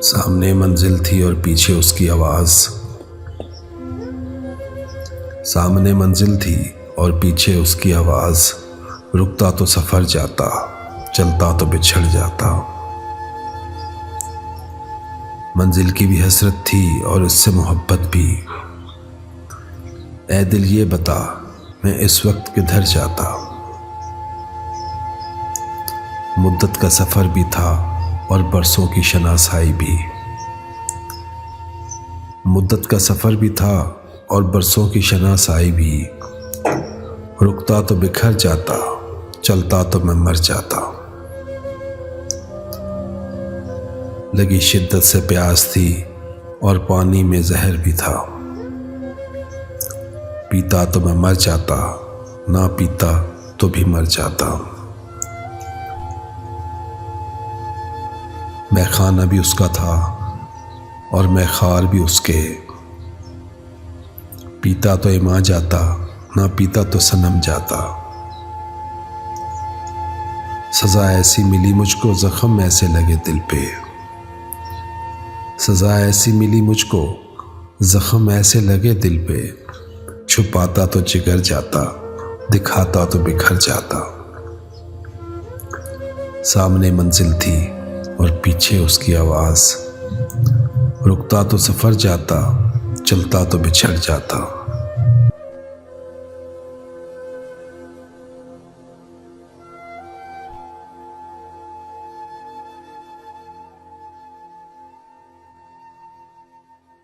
सामने मंजिल थी और पीछे उसकी आवाज़। सामने मंजिल थी और पीछे उसकी आवाज़। रुकता तो सफ़र जाता, चलता तो बिछड़ जाता। मंजिल की भी हसरत थी और उससे मोहब्बत भी। ऐ दिल ये बता, मैं इस वक्त किधर जाता। मुद्दत का सफ़र भी था और बरसों की शनासाई भी। मुद्दत का सफ़र भी था और बरसों की शनासाई भी। रुकता तो बिखर जाता, चलता तो मैं मर जाता। लगी शिद्दत से प्यास थी और पानी में जहर भी था। पीता तो मैं मर जाता, ना पीता तो भी मर जाता। मैखाना भी उसका था और मैखार भी उसके। पीता तो इमा जाता, ना पीता तो सनम जाता। सज़ा ऐसी मिली मुझको, ज़ख्म ऐसे लगे दिल पे। सज़ा ऐसी मिली मुझको, ज़ख्म ऐसे लगे दिल पे। छुपाता तो जिगर जाता, दिखाता तो बिखर जाता। सामने मंजिल थी और पीछे उसकी आवाज़। रुकता तो सफ़र जाता, चलता तो बिछड़ जाता।